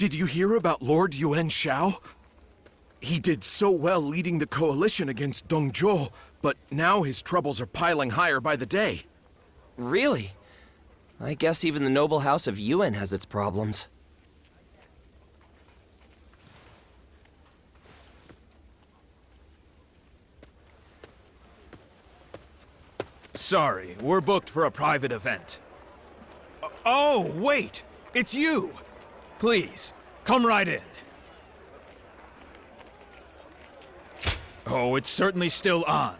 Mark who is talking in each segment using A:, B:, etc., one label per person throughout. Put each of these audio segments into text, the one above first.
A: Did you hear about Lord Yuan Shao? He did so well leading the coalition against Dongzhou, but now his troubles are piling higher by the day.
B: Really? I guess even the noble house of Yuan has its problems.
C: Sorry, we're booked for a private event. Oh, wait! It's you! Please, come right in. Oh, it's certainly still on.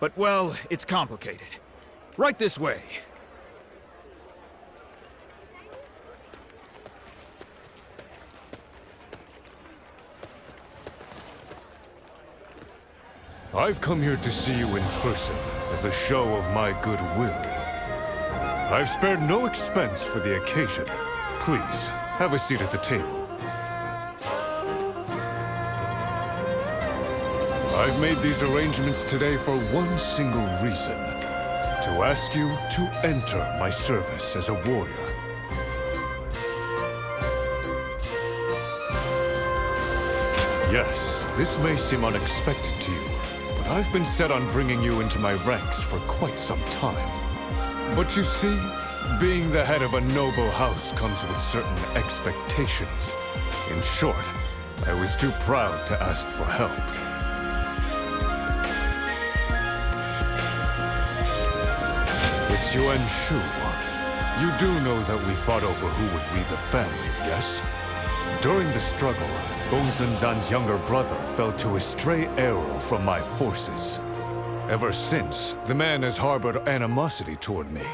C: But, well, it's complicated. Right this way.
D: I've come here to see you in person as a show of my goodwill. I've spared no expense for the occasion. Please, have a seat at the table. I've made these arrangements today for one single reason. To ask you to enter my service as a warrior. Yes, this may seem unexpected to you, but I've been set on bringing you into my ranks for quite some time. But you see, being the head of a noble house comes with certain expectations. In short, I was too proud to ask for help. It's Yuan Shu. You do know that we fought over who would lead the family, yes? During the struggle, Gongsun Zan's younger brother fell to a stray arrow from my forces. Ever since, the man has harbored animosity toward me.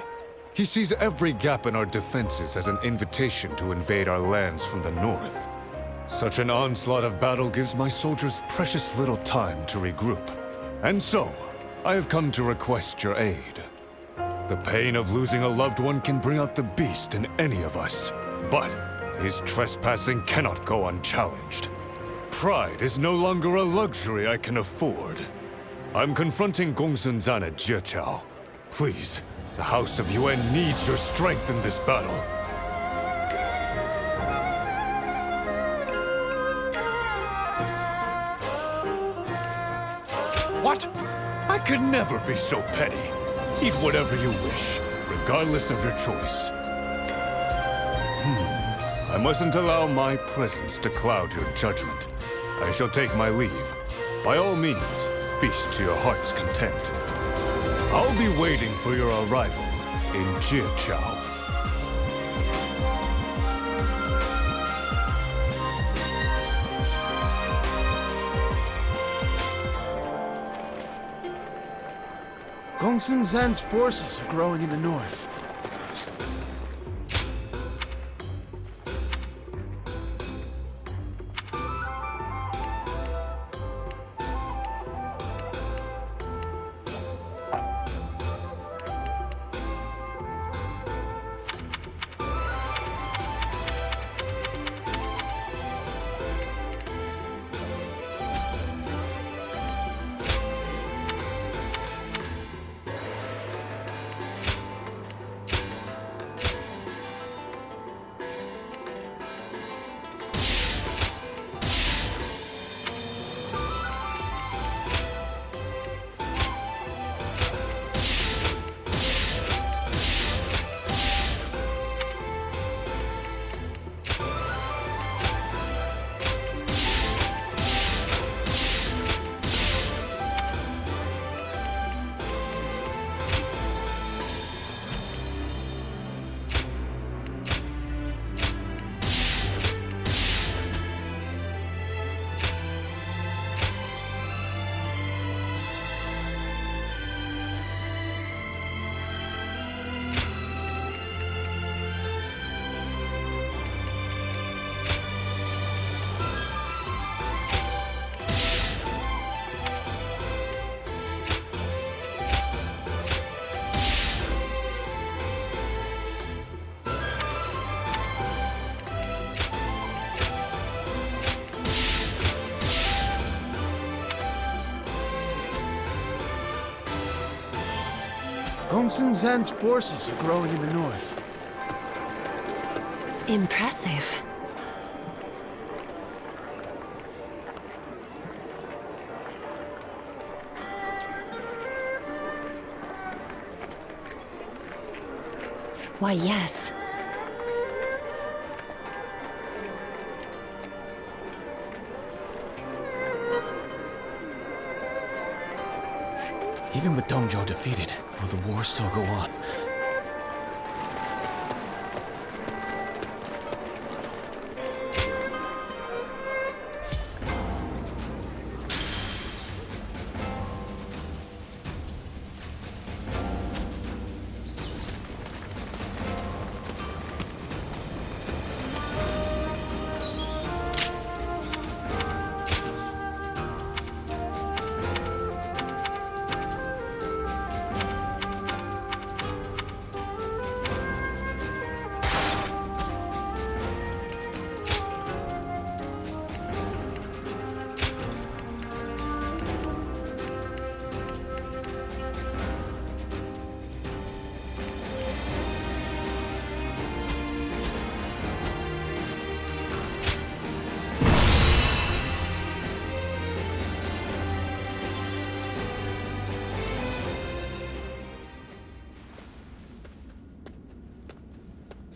D: He sees every gap in our defenses as an invitation to invade our lands from the north. Such an onslaught of battle gives my soldiers precious little time to regroup. And so, I have come to request your aid. The pain of losing a loved one can bring out the beast in any of us. But his trespassing cannot go unchallenged. Pride is no longer a luxury I can afford. I'm confronting Gongsun Zan at Jieqiao. Please, the House of Yuan needs your strength in this battle. What? I could never be so petty. Eat whatever you wish, regardless of your choice. I mustn't allow my presence to cloud your judgment. I shall take my leave. By all means, feast to your heart's content. I'll be waiting for your arrival in Jieqiao.
A: Gongsun Zan's forces are growing in the north. Gongsun Zan's forces are growing in the north.
E: Impressive. Why, yes.
F: Even with Dongzhou defeated, will the war still go on?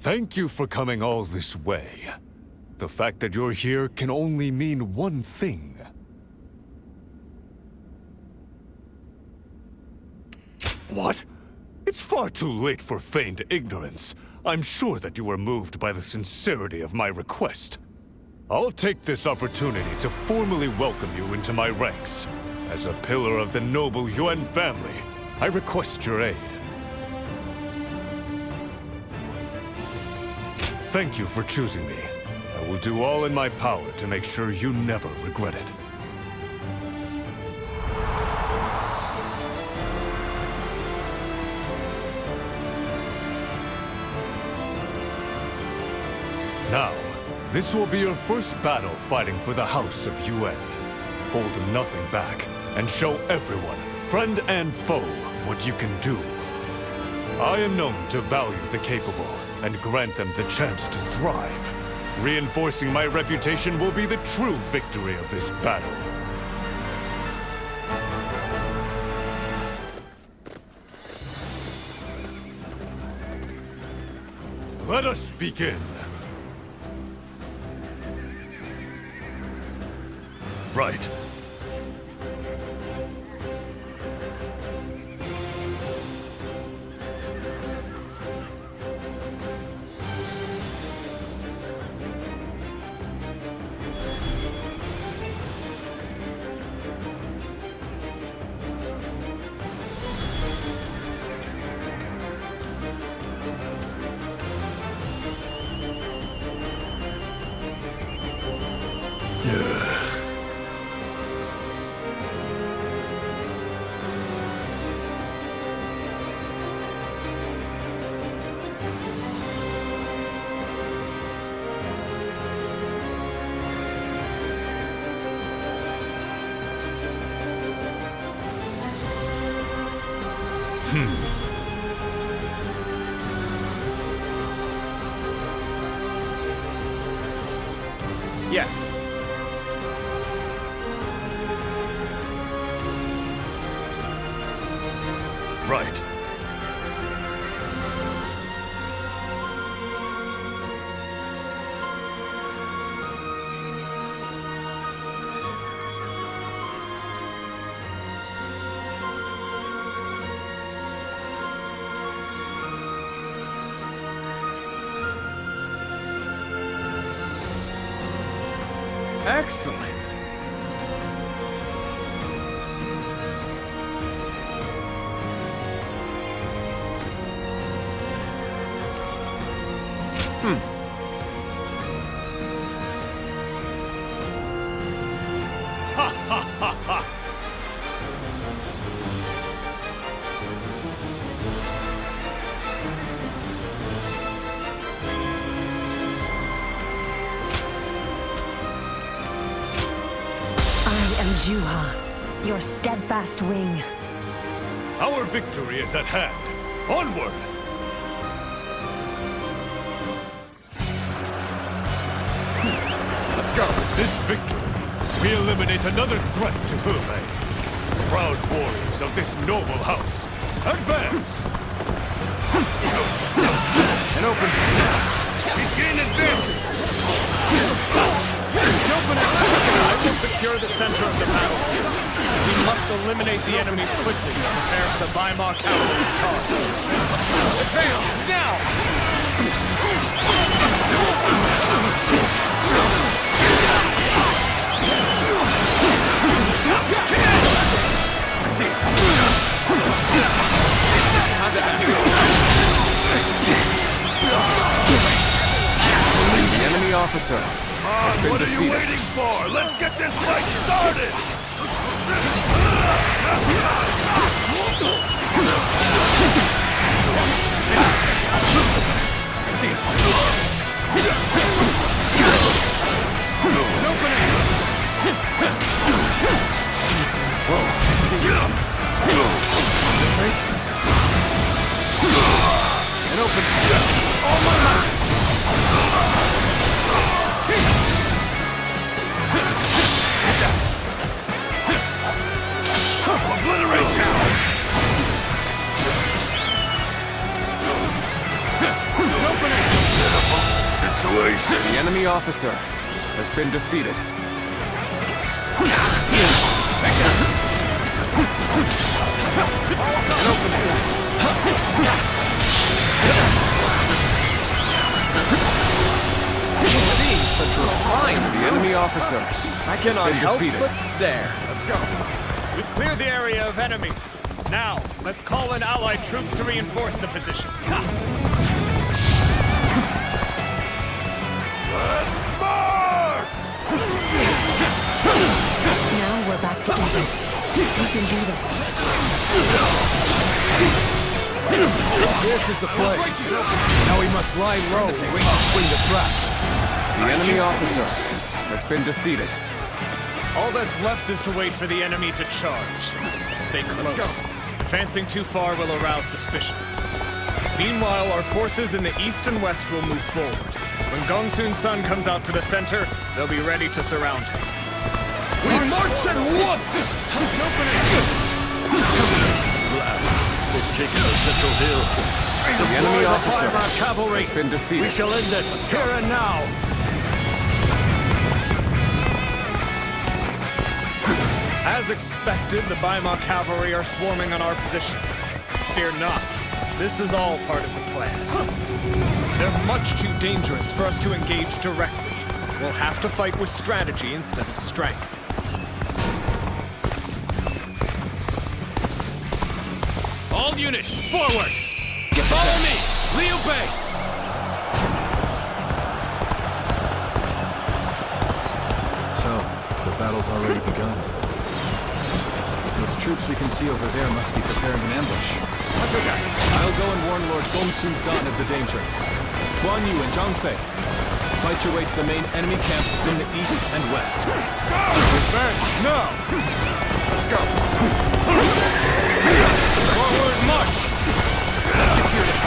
D: Thank you for coming all this way. The fact that you're here can only mean one thing. What? It's far too late for feigned ignorance. I'm sure that you were moved by the sincerity of my request. I'll take this opportunity to formally welcome you into my ranks. As a pillar of the noble Yuan family, I request your aid. Thank you for choosing me. I will do all in my power to make sure you never regret it. Now, this will be your first battle fighting for the House of Yuan. Hold nothing back, and show everyone, friend and foe, what you can do. I am known to value the capable, and grant them the chance to thrive. Reinforcing my reputation will be the true victory of this battle. Let us begin. Right.
C: Yes.
D: Right.
C: Excellent.
E: Juha, your steadfast wing.
D: Our victory is at hand. Onward!
C: Let's go.
D: With this victory, we eliminate another threat to Hebei. Proud warriors of this noble house, advance!
C: eliminate the enemies quickly to prepare Sabaima cavalry's charge. Advance, now!
A: I see it. Time to act.
F: The enemy officer has been
G: What are
F: defeated.
G: you waiting for? Let's get this fight started!
A: I see it. An opening! Easy. Whoa, I see it. Concentrate. An opening. All my might!
G: Obliterate now! Situation!
F: The enemy officer has been defeated.
B: Seeing such refined,
F: The enemy officer
B: I cannot
F: been
B: help
F: defeated.
B: but stare.
C: Let's go. We've cleared the area of enemies. Now, let's call in allied troops to reinforce the position.
G: Let's march!
E: Now we're back together. We can do this.
A: This is the place. Now we must lie low and wait to spring the trap.
F: The enemy officer has been defeated.
C: All that's left is to wait for the enemy to charge. Stay close.
A: Let's go.
C: Advancing too far will arouse suspicion. Meanwhile, our forces in the east and west will move forward. When Gongsun's son comes out to the center, they'll be ready to surround him.
G: We march at once! They've taken the central hill.
F: The enemy officer
G: Our cavalry!
F: has been defeated.
G: We shall end it here and now!
C: As expected, the Baima cavalry are swarming on our position. Fear not. This is all part of the plan. They're much too dangerous for us to engage directly. We'll have to fight with strategy instead of strength.
G: All units, forward! Follow me! Liu Bei!
A: So, the battle's already begun. Those troops we can see over there must be preparing an ambush. I'll go and warn Lord Gongsun Zan of the danger. Guan Yu and Zhang Fei, fight your way to the main enemy camp from the east and west.
G: Advance now!
A: Let's go!
G: Forward march!
A: Let's get serious!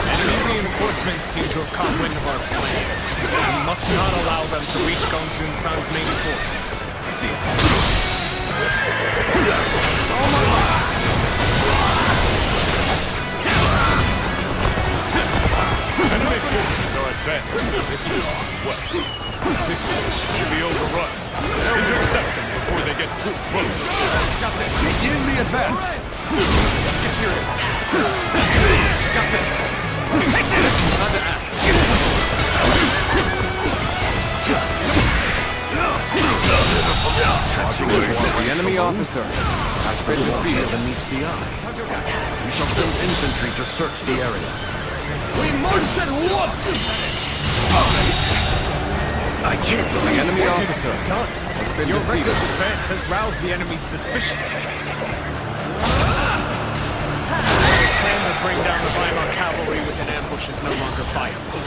C: Enemy reinforcements seem to have caught wind of our plan. We must not allow them to reach Gongsun San's main force.
A: I see it!
G: Enemy forces are advancing to the east and west. This should be overrun. Intercept them before they get too close.
A: Got this! Begin the advance! Let's get serious! Got this! Take this! Time to act!
F: The enemy officer has been defeated.
G: Meets the eye. We shall send infantry to search the area. We march at once! I can't
F: The
G: believe
F: enemy
G: what
F: officer
C: Done.
F: has been
C: Your
F: defeated.
C: reckless advance has roused the enemy's suspicions. The plan to bring down the Weimar cavalry with an ambush is no longer viable.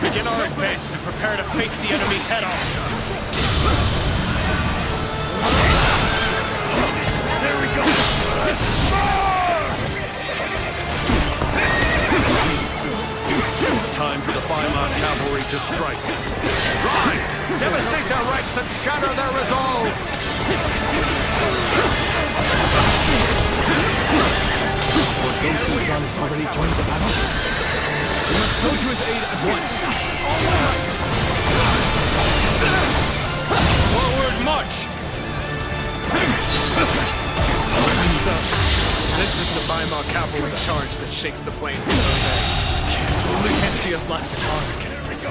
C: Begin our advance and prepare to face the enemy head-on.
G: There we go! It's time for the Weimar cavalry to strike. Drive! Devastate their ranks and shatter their resolve!
A: Lord Gongsun Zan has already joined the battle? We must go to his aid at once!
C: Forward march! So, this is the Weimar cavalry charge that shakes the plains of Jose. Can't see us lasting long against this.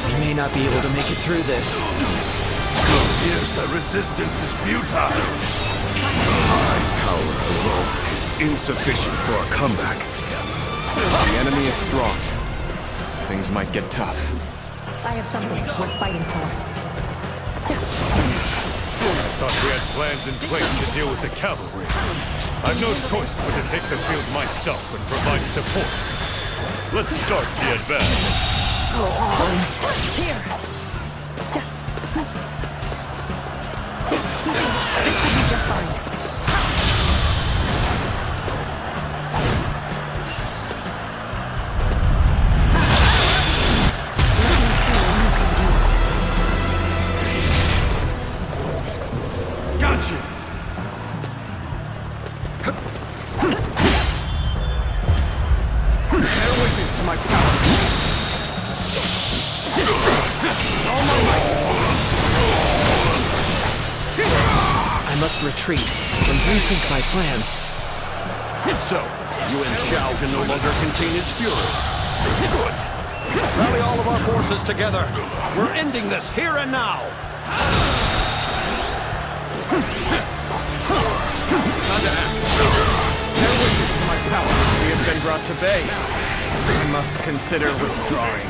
B: We may not be able to make it through this.
G: Appears that resistance is futile. My power alone is insufficient for a comeback.
F: The enemy is strong. Things might get tough.
E: I have something worth fighting for.
D: Thought we had plans in place to deal with the cavalry. I've no choice but to take the field myself and provide support. Let's start the advance.
E: Go on. Here. This should be just fine. Let me see what you can do.
G: Got you!
F: Bear witness to my power. All my might.
B: I must retreat and rethink my plans.
G: So, Yuan Shao can no longer contain his fury. Good. Rally all of our forces together. We're ending this here and now.
F: Time to act. Bear witness to my power.
C: We have been brought to bay. I must consider withdrawing.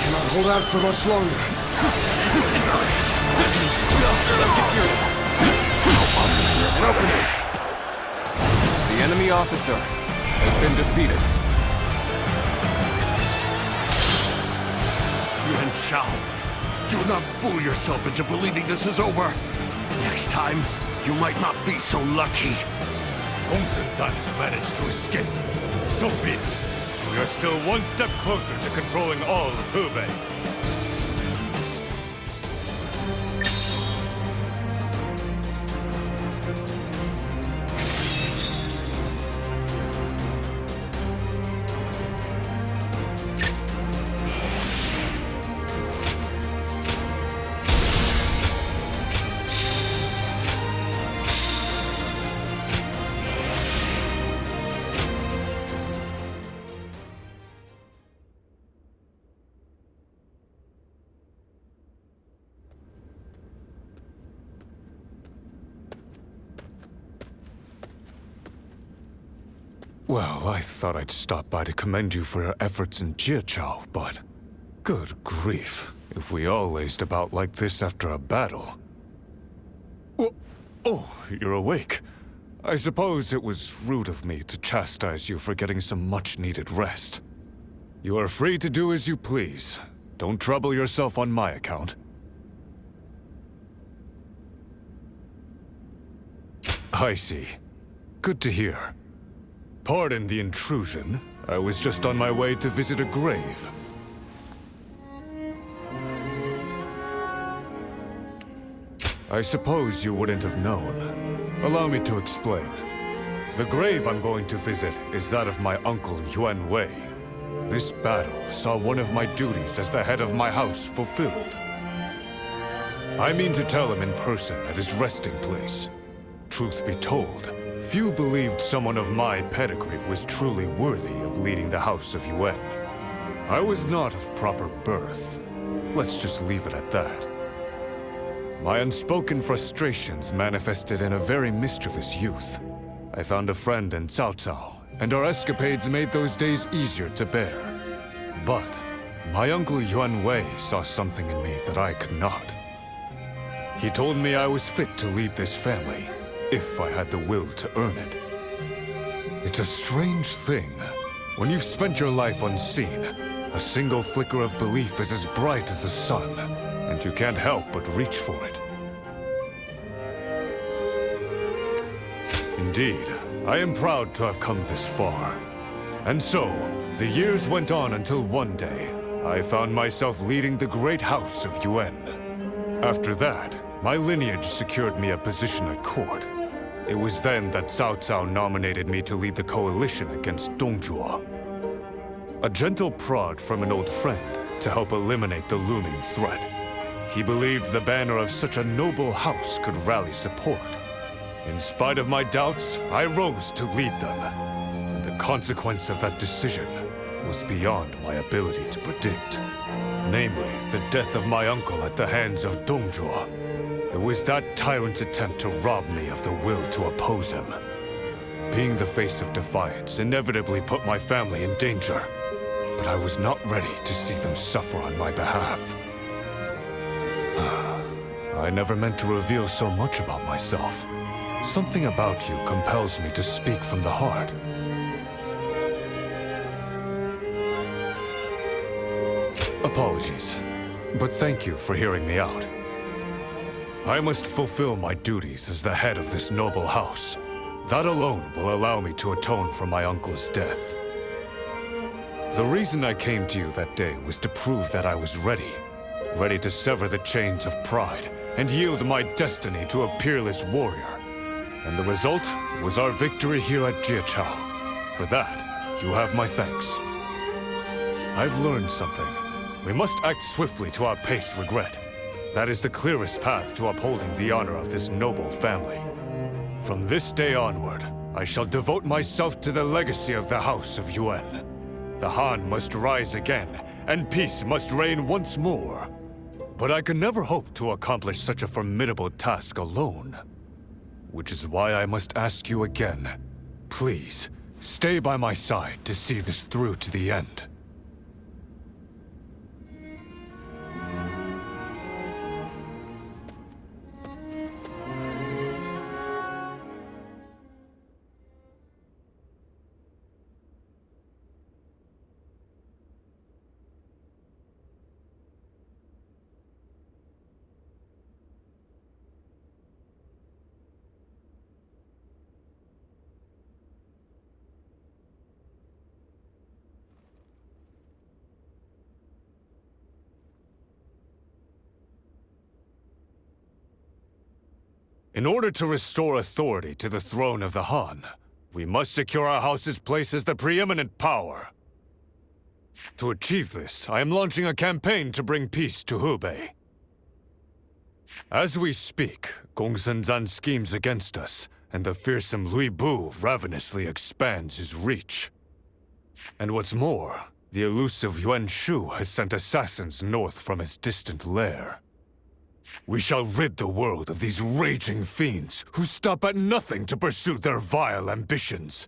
F: Cannot hold out for much longer. Let's get serious. An opening. The enemy officer has been defeated.
G: Yuan Shao, do not fool yourself into believing this is over. Next time, you might not be so lucky.
D: Gongsun-san has managed to escape. So be it. We are still one step closer to controlling all of Hubei. Well, I thought I'd stop by to commend you for your efforts in Jiachao, but... Good grief. If we all laced about like this after a battle... Oh, you're awake. I suppose it was rude of me to chastise you for getting some much-needed rest. You are free to do as you please. Don't trouble yourself on my account. I see. Good to hear. Pardon the intrusion. I was just on my way to visit a grave. I suppose you wouldn't have known. Allow me to explain. The grave I'm going to visit is that of my uncle Yuan Wei. This battle saw one of my duties as the head of my house fulfilled. I mean to tell him in person at his resting place. Truth be told, few believed someone of my pedigree was truly worthy of leading the House of Yuan. I was not of proper birth. Let's just leave it at that. My unspoken frustrations manifested in a very mischievous youth. I found a friend in Cao Cao, and our escapades made those days easier to bear. But my uncle Yuan Wei saw something in me that I could not. He told me I was fit to lead this family, if I had the will to earn it. It's a strange thing. When you've spent your life unseen, a single flicker of belief is as bright as the sun, and you can't help but reach for it. Indeed, I am proud to have come this far. And so, the years went on until one day, I found myself leading the great house of Yuan. After that, my lineage secured me a position at court. It was then that Cao Cao nominated me to lead the coalition against Dongzhuo. A gentle prod from an old friend to help eliminate the looming threat. He believed the banner of such a noble house could rally support. In spite of my doubts, I rose to lead them. And the consequence of that decision was beyond my ability to predict. Namely, the death of my uncle at the hands of Dongzhuo. It was that tyrant's attempt to rob me of the will to oppose him. Being the face of defiance inevitably put my family in danger. But I was not ready to see them suffer on my behalf. I never meant to reveal so much about myself. Something about you compels me to speak from the heart. Apologies, but thank you for hearing me out. I must fulfill my duties as the head of this noble house. That alone will allow me to atone for my uncle's death. The reason I came to you that day was to prove that I was ready. Ready to sever the chains of pride and yield my destiny to a peerless warrior. And the result was our victory here at Jiachao. For that, you have my thanks. I've learned something. We must act swiftly to outpace regret. That is the clearest path to upholding the honor of this noble family. From this day onward, I shall devote myself to the legacy of the House of Yuan. The Han must rise again, and peace must reign once more. But I could never hope to accomplish such a formidable task alone. Which is why I must ask you again. Please, stay by my side to see this through to the end. In order to restore authority to the throne of the Han, we must secure our house's place as the preeminent power. To achieve this, I am launching a campaign to bring peace to Hubei. As we speak, Gongsun Zan schemes against us, and the fearsome Lui Bu ravenously expands his reach. And what's more, the elusive Yuan Shu has sent assassins north from his distant lair. We shall rid the world of these raging fiends who stop at nothing to pursue their vile ambitions.